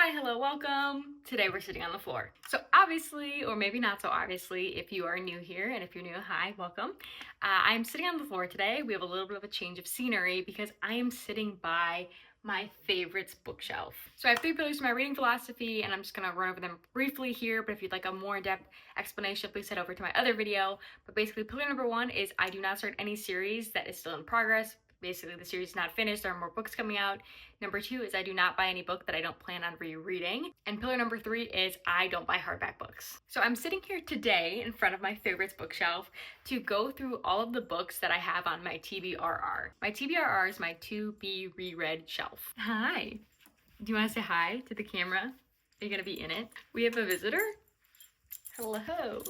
Hi, hello, welcome. Today we're sitting on the floor. So obviously, or maybe not so obviously, if you are new here, and if you're new, hi, welcome. I'm sitting on the floor today. We have a little bit of a change of scenery because I am sitting by my favorites bookshelf. So I have 3 pillars to my reading philosophy, and I'm just gonna run over them briefly here, but if you'd like a more in-depth explanation, please head over to my other video. But basically, pillar number 1 is I do not start any series that is still in progress. Basically, the series is not finished, there are more books coming out. Number 2 is I do not buy any book that I don't plan on rereading. And pillar number 3 is I don't buy hardback books. So I'm sitting here today in front of my favorites bookshelf to go through all of the books that I have on my TBRR. My TBRR is my to be reread shelf. Hi. Do you want to say hi to the camera? Are you going to be in it? We have a visitor. Hello.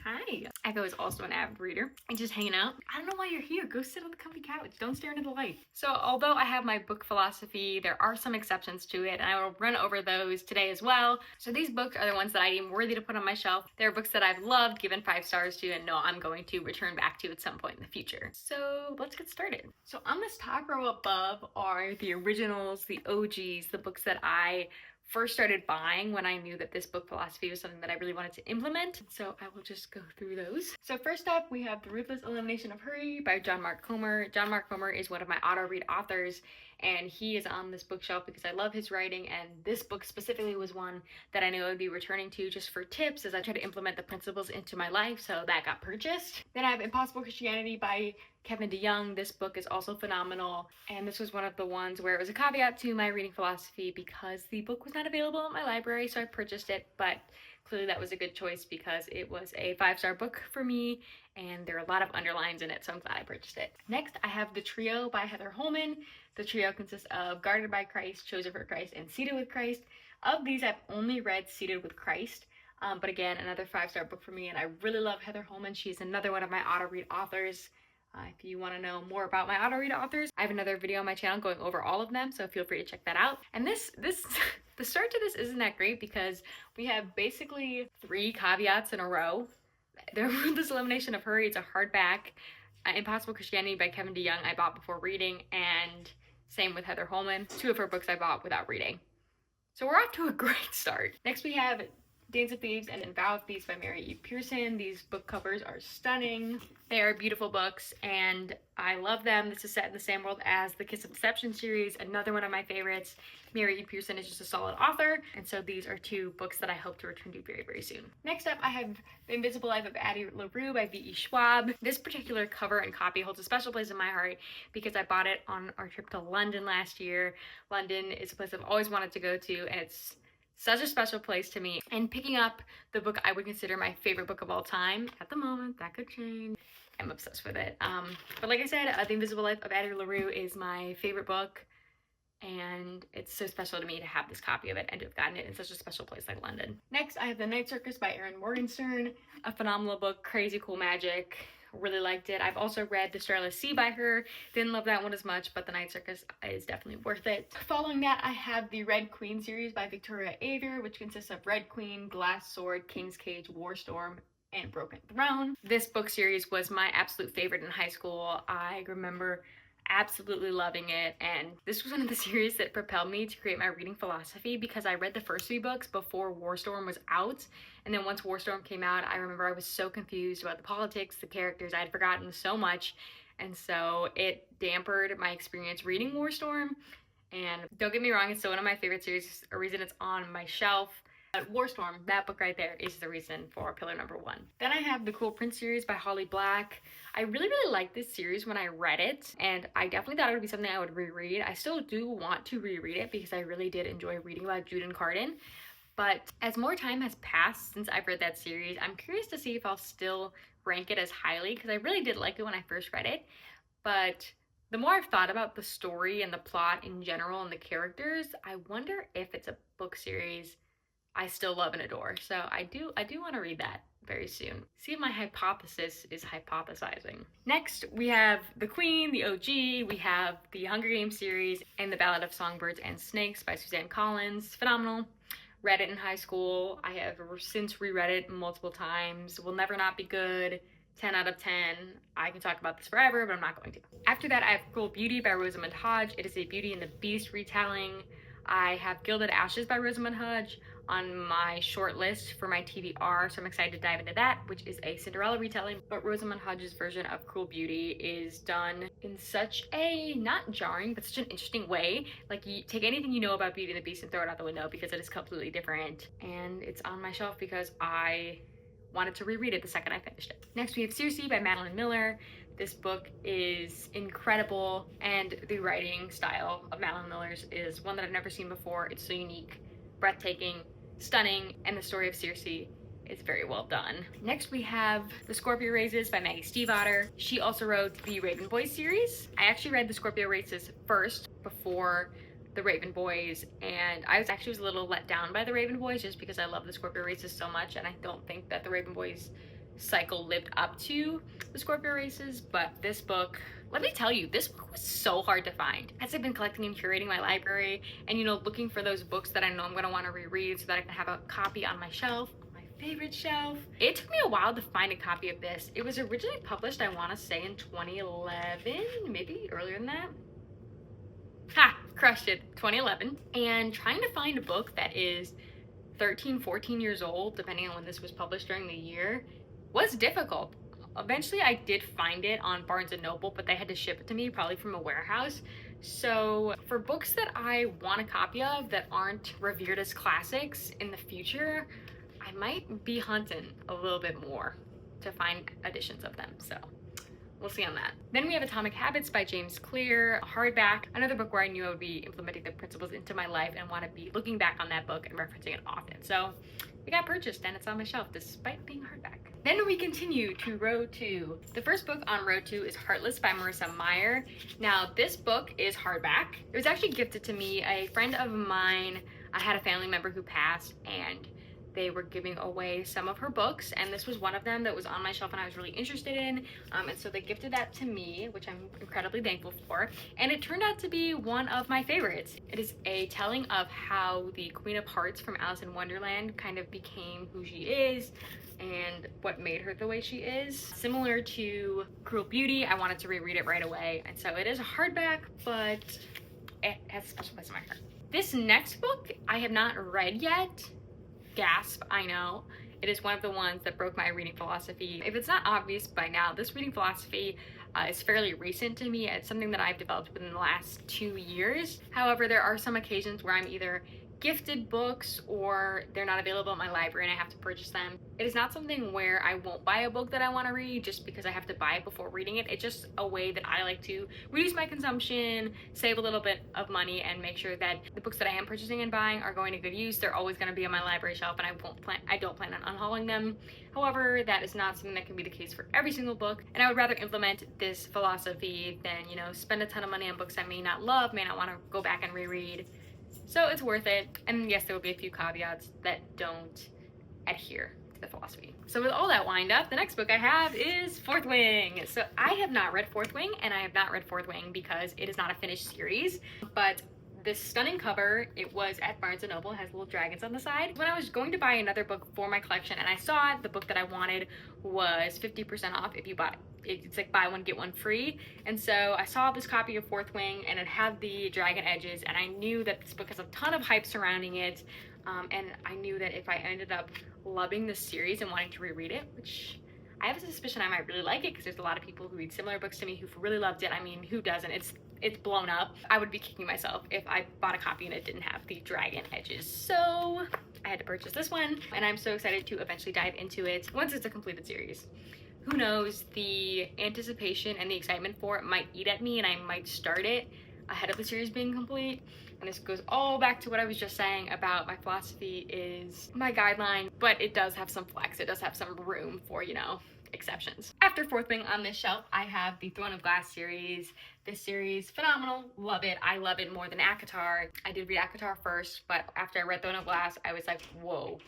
Hi. Echo is also an avid reader and just hanging out. I don't know why you're here. Go sit on the comfy couch. Don't stare into the light. So although I have my book philosophy, there are some exceptions to it, and I will run over those today as well. So these books are the ones that I deem worthy to put on my shelf. They're books that I've loved, given 5 stars to, and know I'm going to return back to at some point in the future. So let's get started. So on this top row above are the originals, the OGs, the books that I first started buying when I knew that this book philosophy was something that I really wanted to implement. So I will just go through those. So first up, we have The Ruthless Elimination of Hurry by John Mark Comer. John Mark Comer is one of my auto read authors, and he is on this bookshelf because I love his writing, and this book specifically was one that I knew I would be returning to just for tips as I try to implement the principles into my life, so that got purchased. Then I have Impossible Christianity by Kevin DeYoung. This book is also phenomenal, and this was one of the ones where it was a caveat to my reading philosophy because the book was not available at my library, so I purchased it, but clearly that was a good choice because it was a 5-star book for me, and there are a lot of underlines in it, so I'm glad I purchased it. Next, I have The Trio by Heather Holman. The trio consists of Guarded by Christ, Chosen for Christ, and Seated with Christ. Of these, I've only read Seated with Christ, but again, another 5-star book for me, and I really love Heather Holman. She's another one of my auto-read authors. If you want to know more about my auto-read authors, I have another video on my channel going over all of them, so feel free to check that out. And the start to this isn't that great because we have basically 3 caveats in a row. The Ruthless Elimination of Hurry, it's a hardback. Impossible Christianity by Kevin DeYoung I bought before reading, and same with Heather Holman. 2 of her books I bought without reading. So we're off to a great start. Next we have Dance of Thieves and Vow of Thieves by Mary E. Pearson. These book covers are stunning. They are beautiful books, and I love them. This is set in the same world as the Kiss of Deception series, another one of my favorites. Mary E. Pearson is just a solid author, and so these are 2 books that I hope to return to very, very soon. Next up, I have The Invisible Life of Addie LaRue by V.E. Schwab. This particular cover and copy holds a special place in my heart because I bought it on our trip to London last year. London is a place I've always wanted to go to, and it's such a special place to me. And picking up the book I would consider my favorite book of all time, at the moment, that could change. I'm obsessed with it. But like I said, The Invisible Life of Addie LaRue is my favorite book, and it's so special to me to have this copy of it and to have gotten it in such a special place like London. Next, I have The Night Circus by Erin Morgenstern, a phenomenal book, crazy cool magic. Really liked it. I've also read The Starless Sea by her. Didn't love that one as much, but The Night Circus is definitely worth it. Following that, I have the Red Queen series by Victoria Aveyard, which consists of Red Queen, Glass Sword, King's Cage, War Storm, and Broken Throne. This book series was my absolute favorite in high school. I remember absolutely loving it, and this was one of the series that propelled me to create my reading philosophy because I read the first 3 books before War Storm was out, and then once War Storm came out, I remember I was so confused about the politics, the characters. I had forgotten so much, and so it dampened my experience reading War Storm. And don't get me wrong, it's still one of my favorite series, a reason it's on my shelf. War Storm, that book right there, is the reason for pillar number 1. Then I have the Cool Prince series by Holly Black. I really liked this series when I read it, and I definitely thought it would be something I would reread. I still do want to reread it because I really did enjoy reading about Jude Carden. But as more time has passed since I've read that series, I'm curious to see if I'll still rank it as highly because I really did like it when I first read it. But the more I've thought about the story and the plot in general and the characters, I wonder if it's a book series I still love and adore. So I do want to read that very soon. See if my hypothesis is hypothesizing. Next, we have The Queen, the OG, we have the Hunger Games series, and The Ballad of Songbirds and Snakes by Suzanne Collins. Phenomenal. Read it in high school. I have since reread it multiple times. Will Never Not Be Good. 10 out of 10. I can talk about this forever, but I'm not going to. After that, I have Cruel Beauty by Rosamund Hodge. It is a Beauty and the Beast retelling. I have Gilded Ashes by Rosamund Hodge on my short list for my TBR, so I'm excited to dive into that, which is a Cinderella retelling. But Rosamund Hodge's version of Cruel Beauty is done in such a, not jarring, but such an interesting way. Like, you take anything you know about Beauty and the Beast and throw it out the window because it is completely different. And it's on my shelf because I wanted to reread it the second I finished it. Next, we have Circe by Madeline Miller. This book is incredible, and the writing style of Madeline Miller's is one that I've never seen before. It's so unique, breathtaking, stunning, and the story of Circe is very well done. Next, we have The Scorpio Races by Maggie Stiefvater. She also wrote the Raven Boys series. I actually read The Scorpio Races first before the Raven Boys, and I was a little let down by the Raven Boys just because I love the Scorpio Races so much, and I don't think that the Raven Boys cycle lived up to the Scorpio Races. But this book, let me tell you, this book was so hard to find. As I've been collecting and curating my library and, you know, looking for those books that I know I'm going to want to reread so that I can have a copy on my shelf, my favorite shelf. It took me a while to find a copy of this. It was originally published, I want to say, in 2011, maybe earlier than that. Ha! Crushed it. 2011. And trying to find a book that is 13, 14 years old, depending on when this was published during the year, was difficult. Eventually I did find it on Barnes & Noble, but they had to ship it to me, probably from a warehouse. So for books that I want a copy of that aren't revered as classics in the future, I might be hunting a little bit more to find editions of them. So we'll see on that. Then we have Atomic Habits by James Clear, a hardback, another book where I knew I would be implementing the principles into my life and want to be looking back on that book and referencing it often. So it got purchased and it's on my shelf despite being hardback. Then we continue to row 2. The first book on row 2 is Heartless by Marissa Meyer. Now this book is hardback. It was actually gifted to me. A friend of mine, I had a family member who passed, and they were giving away some of her books, and this was one of them that was on my shelf and I was really interested in, and so they gifted that to me, which I'm incredibly thankful for, and it turned out to be one of my favorites. It is a telling of how the Queen of Hearts from Alice in Wonderland kind of became who she is and what made her the way she is. Similar to Cruel Beauty, I wanted to reread it right away, and so it is a hardback, but it has a special place in my heart. This next book I have not read yet. Gasp, I know. It is one of the ones that broke my reading philosophy. If it's not obvious by now, this reading philosophy is fairly recent to me. It's something that I've developed within the last 2 years. However, there are some occasions where I'm either gifted books or they're not available at my library and I have to purchase them. It is not something where I won't buy a book that I want to read just because I have to buy it before reading it. It's just a way that I like to reduce my consumption, save a little bit of money, and make sure that the books that I am purchasing and buying are going to good use. They're always going to be on my library shelf and I don't plan on unhauling them. However, that is not something that can be the case for every single book, and I would rather implement this philosophy than, you know, spend a ton of money on books I may not love, may not want to go back and reread. So it's worth it. And yes, there will be a few caveats that don't adhere to the philosophy. So with all that wind up, the next book I have is Fourth Wing. So I have not read Fourth Wing, and I have not read Fourth Wing because it is not a finished series, but this stunning cover, it was at Barnes & Noble, it has little dragons on the side. When I was going to buy another book for my collection and I saw it, the book that I wanted was 50% off if you bought it. It's like buy one, get one free. And so I saw this copy of Fourth Wing and it had the dragon edges, and I knew that this book has a ton of hype surrounding it. And I knew that if I ended up loving this series and wanting to reread it, which I have a suspicion I might really like it because there's a lot of people who read similar books to me who've really loved it. I mean, who doesn't? It's blown up. I would be kicking myself if I bought a copy and it didn't have the dragon edges. So I had to purchase this one, and I'm so excited to eventually dive into it once it's a completed series. Who knows, the anticipation and the excitement for it might eat at me and I might start it ahead of the series being complete. And this goes all back to what I was just saying about my philosophy is my guideline, but it does have some flex. It does have some room for, you know, exceptions. After Fourth Wing on this shelf, I have the Throne of Glass series. This series, phenomenal, love it. I love it more than ACOTAR. I did read ACOTAR first, but after I read Throne of Glass, I was like, whoa,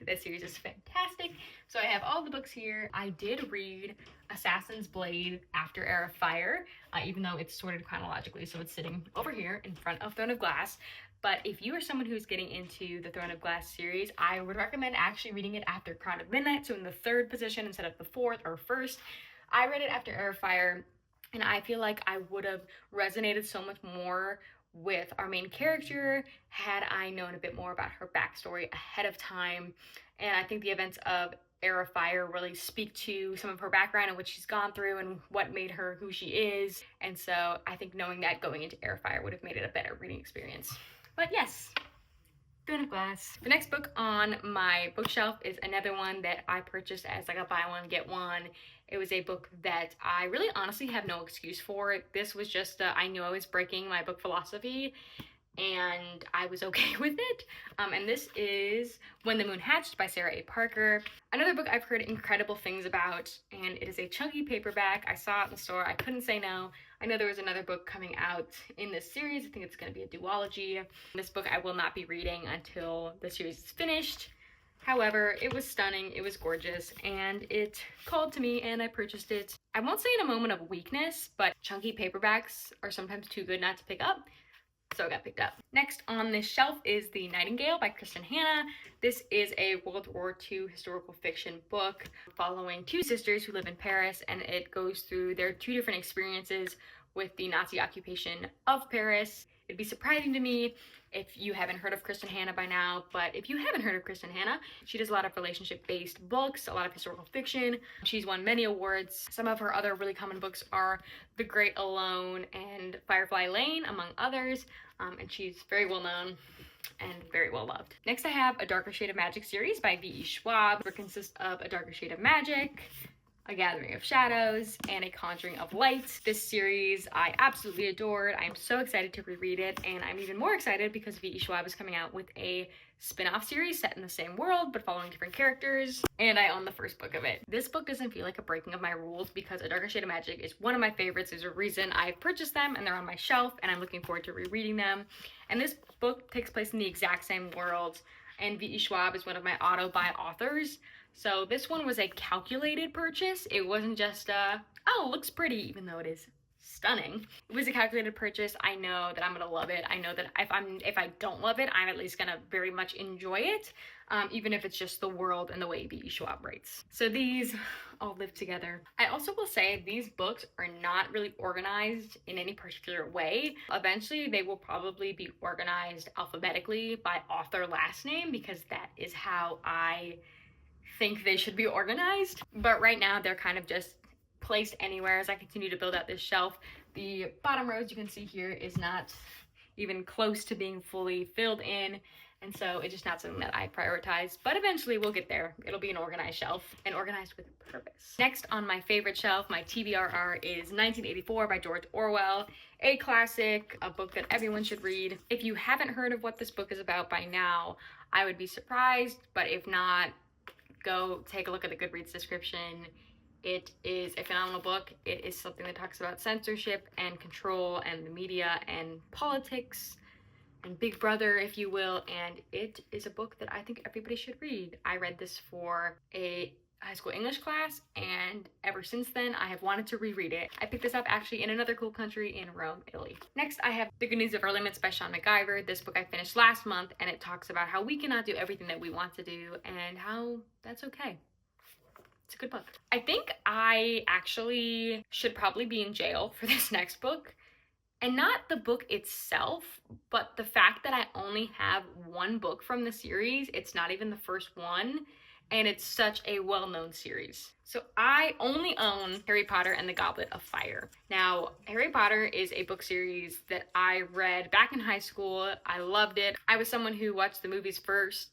This series is fantastic. So I have all the books here. I did read Assassin's Blade after Heir of Fire, even though it's sorted chronologically, so it's sitting over here in front of Throne of Glass. But if you are someone who's getting into the Throne of Glass series, I would recommend actually reading it after Crown of Midnight, so in the third position instead of the fourth or first. I read it after Heir of Fire, and I feel like I would have resonated so much more with our main character had I known a bit more about her backstory ahead of time. And I think the events of Heir of Fire really speak to some of her background and what she's gone through and what made her who she is. And so I think knowing that going into Heir of Fire would have made it a better reading experience. But yes, Throne of Glass. The next book on my bookshelf is another one that I purchased as like a buy one get one. It was a book that I really honestly have no excuse for. This was just I knew I was breaking my book philosophy and I was okay with it. And this is When the Moon Hatched by Sarah A. Parker. Another book I've heard incredible things about, and it is a chunky paperback. I saw it in the store. I couldn't say no. I know there was another book coming out in this series. I think it's going to be a duology. This book I will not be reading until the series is finished. However, it was stunning, it was gorgeous, and it called to me and I purchased it. I won't say in a moment of weakness, but chunky paperbacks are sometimes too good not to pick up. So it got picked up. Next on this shelf is The Nightingale by Kristen Hanna. This is a World War II historical fiction book following two sisters who live in Paris, and it goes through their two different experiences with the Nazi occupation of Paris. It'd be surprising to me if you haven't heard of Kristen Hanna by now, but if you haven't heard of Kristen Hanna, she does a lot of relationship-based books, a lot of historical fiction. She's won many awards. Some of her other really common books are The Great Alone and Firefly Lane, among others, and she's very well known and very well loved. Next I have A Darker Shade of Magic series by V.E. Schwab, which consists of A Darker Shade of Magic, A Gathering of Shadows, and A Conjuring of Light. This series I absolutely adored. I am so excited to reread it, and I'm even more excited because V.E. Schwab is coming out with a spin-off series set in the same world but following different characters, and I own the first book of it. This book doesn't feel like a breaking of my rules because A Darker Shade of Magic is one of my favorites. There's a reason I've purchased them and they're on my shelf, and I'm looking forward to rereading them. And this book takes place in the exact same world, and V.E. Schwab is one of my auto-buy authors. So this one was a calculated purchase. It wasn't just oh, it looks pretty, even though it is stunning. It was a calculated purchase. I know that I'm gonna love it. I know that if I don't love it, I'm at least gonna very much enjoy it, even if it's just the world and the way V.E. Schwab writes. So these all live together. I also will say these books are not really organized in any particular way. Eventually, they will probably be organized alphabetically by author last name because that is how I think they should be organized. But right now they're kind of just placed anywhere as I continue to build out this shelf. The bottom rows you can see here is not even close to being fully filled in, and so it's just not something that I prioritize, but eventually we'll get there. It'll be an organized shelf and organized with purpose. Next on my favorite shelf, my TBRR, is 1984 by George Orwell, a classic, a book that everyone should read. If you haven't heard of what this book is about by now, I would be surprised, but if not, go take a look at the Goodreads description. It is a phenomenal book. It is something that talks about censorship and control and the media and politics and Big Brother, if you will, and it is a book that I think everybody should read. I read this for a high school English class, and ever since then I have wanted to reread it. I picked this up actually in another cool country, in Rome, Italy. Next I have The Good News of Our Limits by Sean McIver. This book I finished last month, and it talks about how we cannot do everything that we want to do and how that's okay. It's a good book. I think I actually should probably be in jail for this next book. And not the book itself, but the fact that I only have one book from the series. It's not even the first one, and it's such a well-known series. So I only own Harry Potter and the Goblet of Fire. Now, Harry Potter is a book series that I read back in high school. I loved it. I was someone who watched the movies first.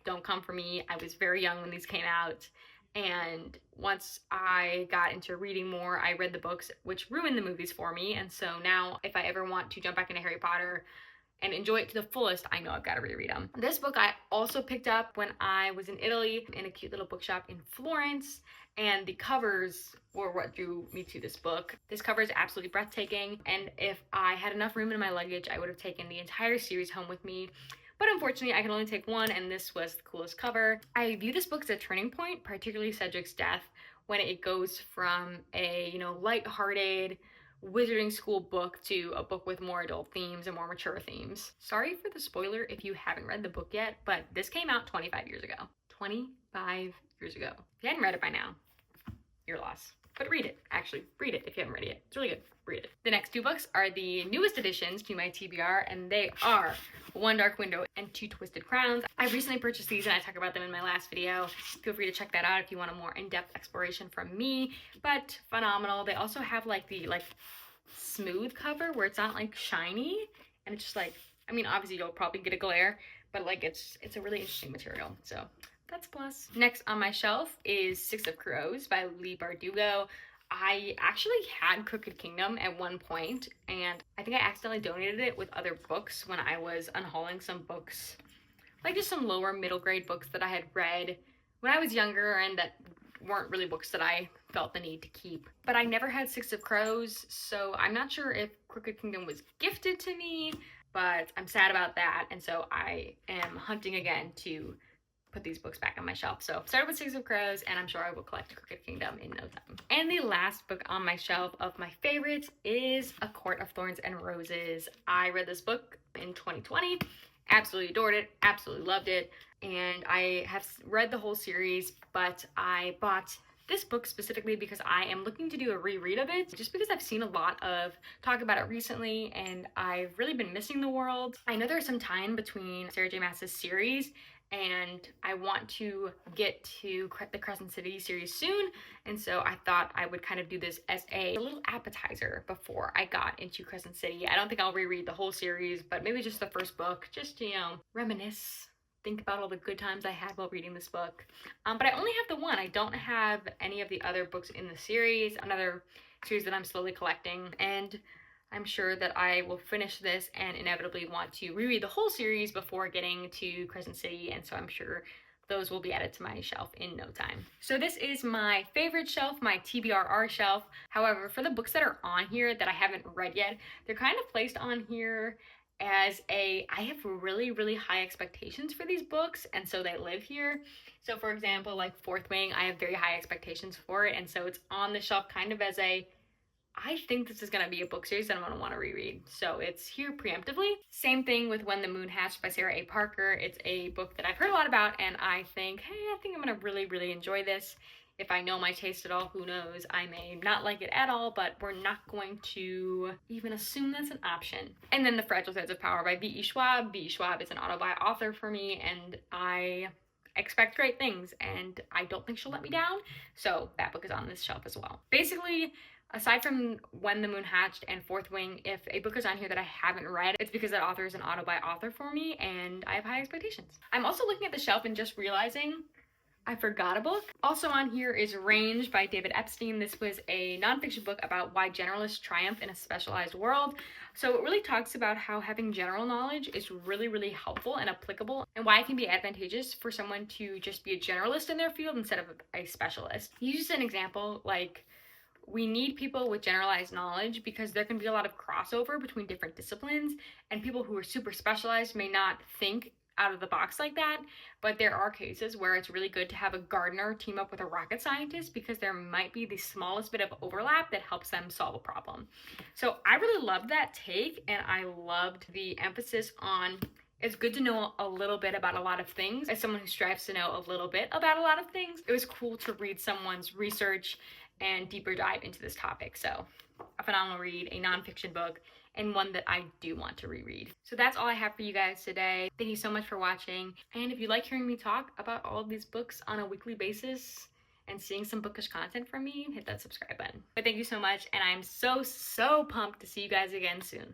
Don't come for me. I was very young when these came out. And once I got into reading more, I read the books, which ruined the movies for me. And so now if I ever want to jump back into Harry Potter and enjoy it to the fullest, I know I've got to reread them. This book I also picked up when I was in Italy in a cute little bookshop in Florence, and the covers were what drew me to this book. This cover is absolutely breathtaking, and if I had enough room in my luggage, I would have taken the entire series home with me. but unfortunately I can only take one, and this was the coolest cover. I view this book as a turning point, particularly Cedric's death, when it goes from a, you know, lighthearted wizarding school book to a book with more adult themes and more mature themes. Sorry for the spoiler if you haven't read the book yet, but this came out 25 years ago. 25 years ago. If you hadn't read it by now, your loss. But read it, actually. Read it if you haven't read it yet. It's really good. Read it. The next two books are the newest additions to my TBR, and they are One Dark Window and Two Twisted Crowns. I recently purchased these and I talked about them in my last video. Feel free to check that out if you want a more in-depth exploration from me, but phenomenal. They also have like the smooth cover where it's not like shiny, and it's just like, I mean, obviously you'll probably get a glare, but like it's a really interesting material. So that's a plus. Next on my shelf is Six of Crows by Leigh Bardugo. I actually had Crooked Kingdom at one point, and I think I accidentally donated it with other books when I was unhauling some books, like just some lower middle grade books that I had read when I was younger and that weren't really books that I felt the need to keep. But I never had Six of Crows, so I'm not sure if Crooked Kingdom was gifted to me, but I'm sad about that, and so I am hunting again to put these books back on my shelf. So started with Six of Crows, and I'm sure I will collect Crooked Kingdom in no time. And the last book on my shelf of my favorites is A Court of Thorns and Roses. I read this book in 2020, absolutely adored it, absolutely loved it, and I have read the whole series, but I bought this book specifically because I am looking to do a reread of it, just because I've seen a lot of talk about it recently and I've really been missing the world. I know there's some time between Sarah J Maas's series, and I want to get to the Crescent City series soon, and so I thought I would kind of do this as a little appetizer before I got into Crescent City. I don't think I'll reread the whole series, but maybe just the first book, just to, you know, reminisce, think about all the good times I had while reading this book. But I only have the one. I don't have any of the other books in the series, another series that I'm slowly collecting, and I'm sure that I will finish this and inevitably want to reread the whole series before getting to Crescent City, and so I'm sure those will be added to my shelf in no time. So this is my favorite shelf, my TBRR shelf. However, for the books that are on here that I haven't read yet, they're kind of placed on here as I have really, really high expectations for these books, and so they live here. So for example, like Fourth Wing, I have very high expectations for it, and so it's on the shelf kind of as I think this is going to be a book series that I'm going to want to reread. So it's here preemptively. Same thing with When the Moon Hatched by Sarah A. Parker. It's a book that I've heard a lot about, and I think, hey, I think I'm going to really, really enjoy this. If I know my taste at all, who knows? I may not like it at all, but we're not going to even assume that's an option. And then The Fragile Threads of Power by V.E. Schwab. V.E. Schwab is an auto-buy author for me, and I expect great things, and I don't think she'll let me down. So that book is on this shelf as well. Basically, aside from When the Moon Hatched and Fourth Wing, if a book is on here that I haven't read, it's because that author is an auto-buy author for me, and I have high expectations. I'm also looking at the shelf and just realizing I forgot a book. Also on here is Range by David Epstein. This was a nonfiction book about why generalists triumph in a specialized world. So it really talks about how having general knowledge is really, really helpful and applicable, and why it can be advantageous for someone to just be a generalist in their field instead of a specialist. He uses an example like, we need people with generalized knowledge because there can be a lot of crossover between different disciplines, and people who are super specialized may not think out of the box like that, but there are cases where it's really good to have a gardener team up with a rocket scientist because there might be the smallest bit of overlap that helps them solve a problem. So I really loved that take, and I loved the emphasis on it's good to know a little bit about a lot of things. As someone who strives to know a little bit about a lot of things, it was cool to read someone's research and deeper dive into this topic. So a phenomenal read, a nonfiction book, and one that I do want to reread. So that's all I have for you guys today. Thank you so much for watching. And if you like hearing me talk about all of these books on a weekly basis and seeing some bookish content from me, hit that subscribe button. But thank you so much, and I'm so pumped to see you guys again soon.